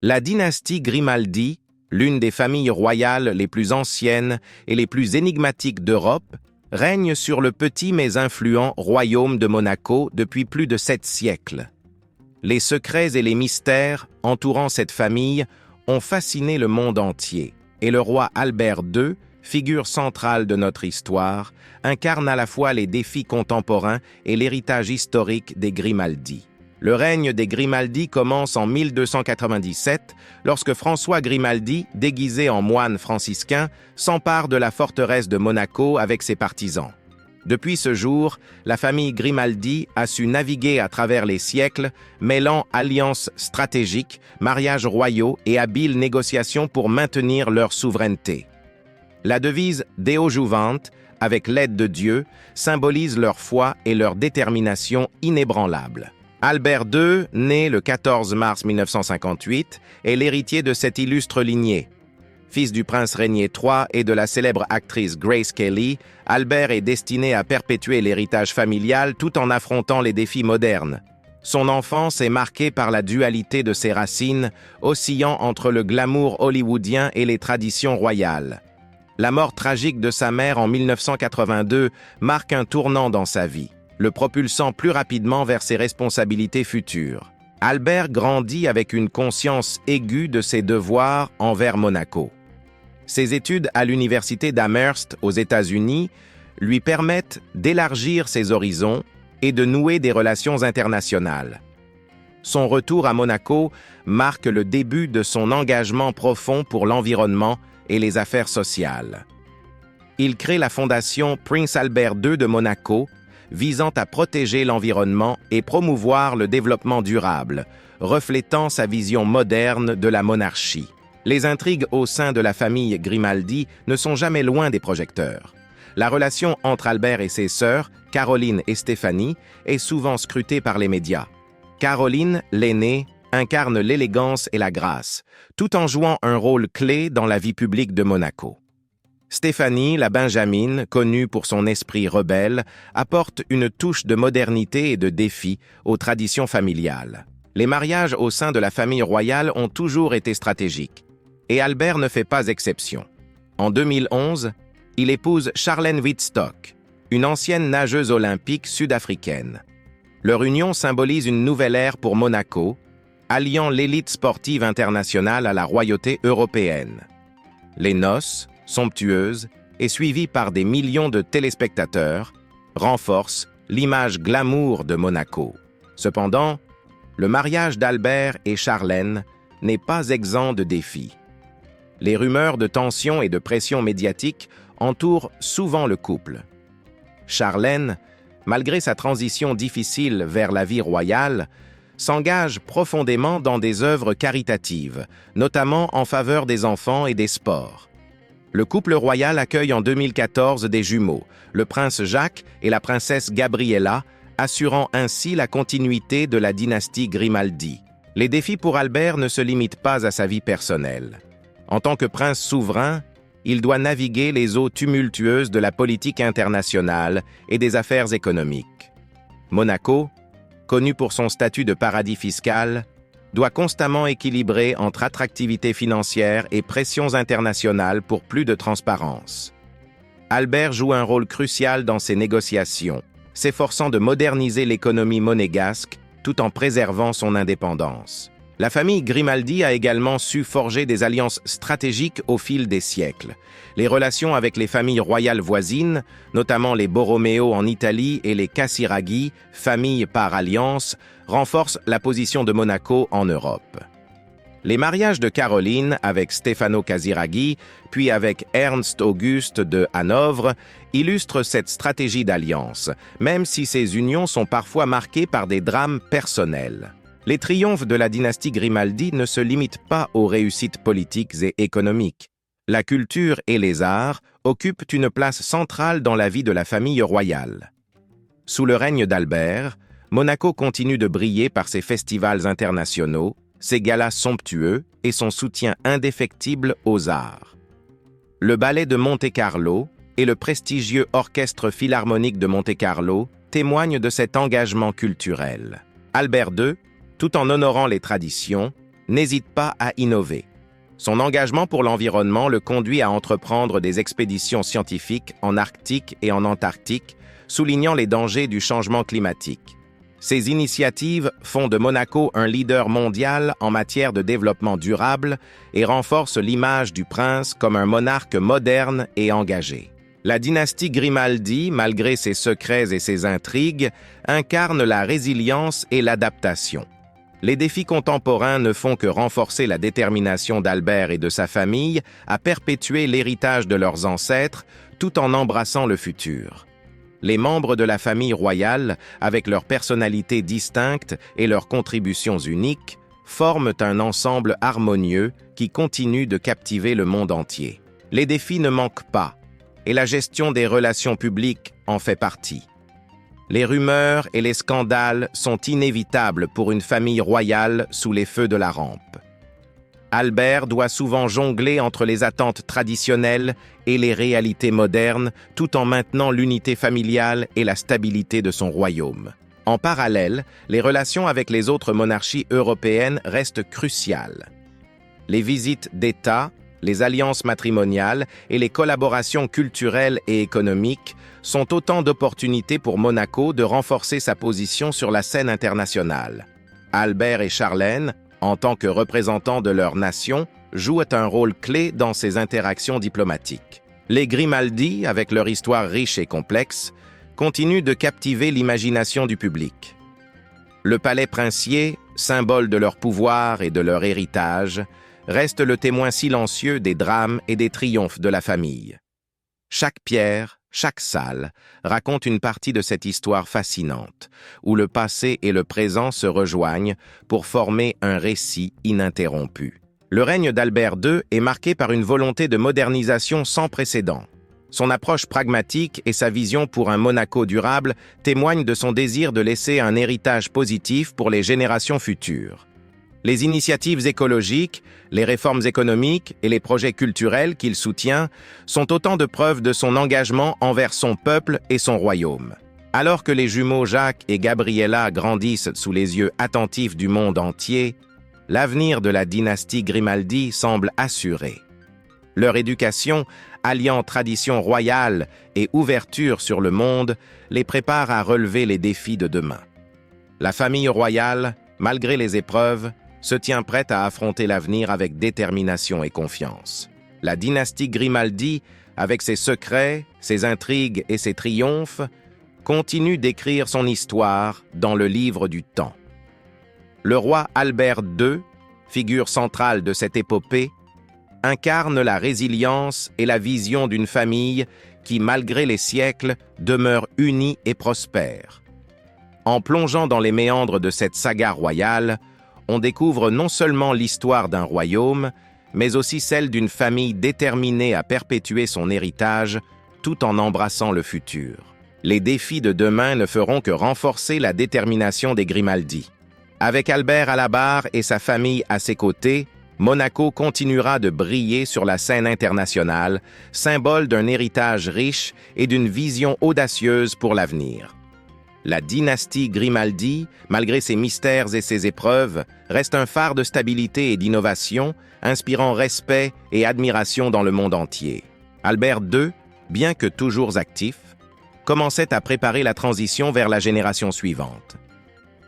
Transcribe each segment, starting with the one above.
La dynastie Grimaldi, l'une des familles royales les plus anciennes et les plus énigmatiques d'Europe, règne sur le petit mais influent royaume de Monaco depuis plus de 7 siècles. Les secrets et les mystères entourant cette famille ont fasciné le monde entier, et le roi Albert II, figure centrale de notre histoire, incarne à la fois les défis contemporains et l'héritage historique des Grimaldi. Le règne des Grimaldi commence en 1297, lorsque François Grimaldi, déguisé en moine franciscain, s'empare de la forteresse de Monaco avec ses partisans. Depuis ce jour, la famille Grimaldi a su naviguer à travers les siècles, mêlant alliances stratégiques, mariages royaux et habiles négociations pour maintenir leur souveraineté. La devise « Deo Juvant », avec l'aide de Dieu, symbolise leur foi et leur détermination inébranlables. Albert II, né le 14 mars 1958, est l'héritier de cette illustre lignée. Fils du prince Rainier III et de la célèbre actrice Grace Kelly, Albert est destiné à perpétuer l'héritage familial tout en affrontant les défis modernes. Son enfance est marquée par la dualité de ses racines, oscillant entre le glamour hollywoodien et les traditions royales. La mort tragique de sa mère en 1982 marque un tournant dans sa vie, le propulsant plus rapidement vers ses responsabilités futures. Albert grandit avec une conscience aiguë de ses devoirs envers Monaco. Ses études à l'université d'Amherst aux États-Unis lui permettent d'élargir ses horizons et de nouer des relations internationales. Son retour à Monaco marque le début de son engagement profond pour l'environnement et les affaires sociales. Il crée la fondation Prince Albert II de Monaco, visant à protéger l'environnement et promouvoir le développement durable, reflétant sa vision moderne de la monarchie. Les intrigues au sein de la famille Grimaldi ne sont jamais loin des projecteurs. La relation entre Albert et ses sœurs, Caroline et Stéphanie, est souvent scrutée par les médias. Caroline, l'aînée, incarne l'élégance et la grâce, tout en jouant un rôle clé dans la vie publique de Monaco. Stéphanie, la benjamine, connue pour son esprit rebelle, apporte une touche de modernité et de défi aux traditions familiales. Les mariages au sein de la famille royale ont toujours été stratégiques, et Albert ne fait pas exception. En 2011, il épouse Charlène Wittstock, une ancienne nageuse olympique sud-africaine. Leur union symbolise une nouvelle ère pour Monaco, alliant l'élite sportive internationale à la royauté européenne. Les noces, somptueuse et suivie par des millions de téléspectateurs, renforce l'image glamour de Monaco. Cependant, le mariage d'Albert et Charlène n'est pas exempt de défis. Les rumeurs de tension et de pression médiatique entourent souvent le couple. Charlène, malgré sa transition difficile vers la vie royale, s'engage profondément dans des œuvres caritatives, notamment en faveur des enfants et des sports. Le couple royal accueille en 2014 des jumeaux, le prince Jacques et la princesse Gabriella, assurant ainsi la continuité de la dynastie Grimaldi. Les défis pour Albert ne se limitent pas à sa vie personnelle. En tant que prince souverain, il doit naviguer les eaux tumultueuses de la politique internationale et des affaires économiques. Monaco, connu pour son statut de paradis fiscal, doit constamment équilibrer entre attractivité financière et pressions internationales pour plus de transparence. Albert joue un rôle crucial dans ces négociations, s'efforçant de moderniser l'économie monégasque tout en préservant son indépendance. La famille Grimaldi a également su forger des alliances stratégiques au fil des siècles. Les relations avec les familles royales voisines, notamment les Borromeo en Italie et les Casiraghi, famille par alliance, renforcent la position de Monaco en Europe. Les mariages de Caroline avec Stefano Casiraghi, puis avec Ernst Auguste de Hanovre, illustrent cette stratégie d'alliance, même si ces unions sont parfois marquées par des drames personnels. Les triomphes de la dynastie Grimaldi ne se limitent pas aux réussites politiques et économiques. La culture et les arts occupent une place centrale dans la vie de la famille royale. Sous le règne d'Albert, Monaco continue de briller par ses festivals internationaux, ses galas somptueux et son soutien indéfectible aux arts. Le ballet de Monte-Carlo et le prestigieux orchestre philharmonique de Monte-Carlo témoignent de cet engagement culturel. Albert II, tout en honorant les traditions, n'hésite pas à innover. Son engagement pour l'environnement le conduit à entreprendre des expéditions scientifiques en Arctique et en Antarctique, soulignant les dangers du changement climatique. Ces initiatives font de Monaco un leader mondial en matière de développement durable et renforcent l'image du prince comme un monarque moderne et engagé. La dynastie Grimaldi, malgré ses secrets et ses intrigues, incarne la résilience et l'adaptation. Les défis contemporains ne font que renforcer la détermination d'Albert et de sa famille à perpétuer l'héritage de leurs ancêtres tout en embrassant le futur. Les membres de la famille royale, avec leurs personnalités distinctes et leurs contributions uniques, forment un ensemble harmonieux qui continue de captiver le monde entier. Les défis ne manquent pas, et la gestion des relations publiques en fait partie. Les rumeurs et les scandales sont inévitables pour une famille royale sous les feux de la rampe. Albert doit souvent jongler entre les attentes traditionnelles et les réalités modernes, tout en maintenant l'unité familiale et la stabilité de son royaume. En parallèle, les relations avec les autres monarchies européennes restent cruciales. Les visites d'État, les alliances matrimoniales et les collaborations culturelles et économiques sont autant d'opportunités pour Monaco de renforcer sa position sur la scène internationale. Albert et Charlène, en tant que représentants de leur nation, jouent un rôle clé dans ces interactions diplomatiques. Les Grimaldi, avec leur histoire riche et complexe, continuent de captiver l'imagination du public. Le palais princier, symbole de leur pouvoir et de leur héritage, reste le témoin silencieux des drames et des triomphes de la famille. Chaque pierre, chaque salle raconte une partie de cette histoire fascinante, où le passé et le présent se rejoignent pour former un récit ininterrompu. Le règne d'Albert II est marqué par une volonté de modernisation sans précédent. Son approche pragmatique et sa vision pour un Monaco durable témoignent de son désir de laisser un héritage positif pour les générations futures. Les initiatives écologiques, les réformes économiques et les projets culturels qu'il soutient sont autant de preuves de son engagement envers son peuple et son royaume. Alors que les jumeaux Jacques et Gabriella grandissent sous les yeux attentifs du monde entier, l'avenir de la dynastie Grimaldi semble assuré. Leur éducation, alliant tradition royale et ouverture sur le monde, les prépare à relever les défis de demain. La famille royale, malgré les épreuves, se tient prête à affronter l'avenir avec détermination et confiance. La dynastie Grimaldi, avec ses secrets, ses intrigues et ses triomphes, continue d'écrire son histoire dans le livre du temps. Le roi Albert II, figure centrale de cette épopée, incarne la résilience et la vision d'une famille qui, malgré les siècles, demeure unie et prospère. En plongeant dans les méandres de cette saga royale, on découvre non seulement l'histoire d'un royaume, mais aussi celle d'une famille déterminée à perpétuer son héritage tout en embrassant le futur. Les défis de demain ne feront que renforcer la détermination des Grimaldi. Avec Albert à la barre et sa famille à ses côtés, Monaco continuera de briller sur la scène internationale, symbole d'un héritage riche et d'une vision audacieuse pour l'avenir. La dynastie Grimaldi, malgré ses mystères et ses épreuves, reste un phare de stabilité et d'innovation, inspirant respect et admiration dans le monde entier. Albert II, bien que toujours actif, commençait à préparer la transition vers la génération suivante.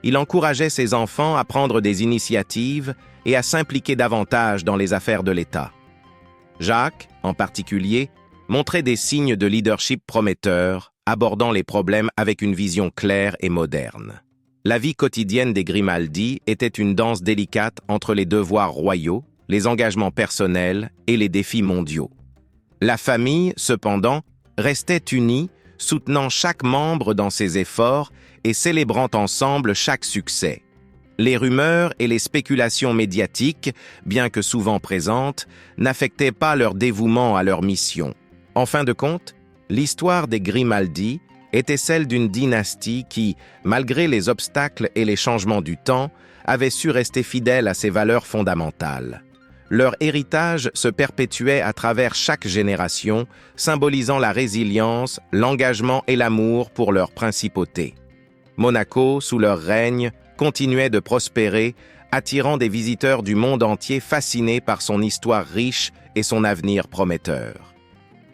Il encourageait ses enfants à prendre des initiatives et à s'impliquer davantage dans les affaires de l'État. Jacques, en particulier, montrait des signes de leadership prometteurs, abordant les problèmes avec une vision claire et moderne. La vie quotidienne des Grimaldi était une danse délicate entre les devoirs royaux, les engagements personnels et les défis mondiaux. La famille, cependant, restait unie, soutenant chaque membre dans ses efforts et célébrant ensemble chaque succès. Les rumeurs et les spéculations médiatiques, bien que souvent présentes, n'affectaient pas leur dévouement à leur mission. En fin de compte, l'histoire des Grimaldi était celle d'une dynastie qui, malgré les obstacles et les changements du temps, avait su rester fidèle à ses valeurs fondamentales. Leur héritage se perpétuait à travers chaque génération, symbolisant la résilience, l'engagement et l'amour pour leur principauté. Monaco, sous leur règne, continuait de prospérer, attirant des visiteurs du monde entier fascinés par son histoire riche et son avenir prometteur.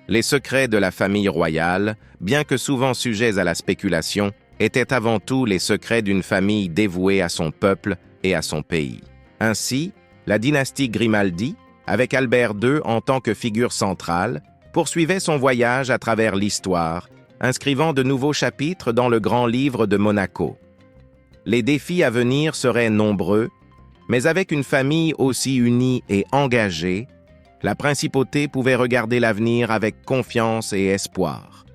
Les secrets de la famille royale, bien que souvent sujets à la spéculation, étaient avant tout les secrets d'une famille dévouée à son peuple et à son pays. Ainsi, la dynastie Grimaldi, avec Albert II en tant que figure centrale, poursuivait son voyage à travers l'histoire, inscrivant de nouveaux chapitres dans le grand livre de Monaco. Les défis à venir seraient nombreux, mais avec une famille aussi unie et engagée, la principauté pouvait regarder l'avenir avec confiance et espoir.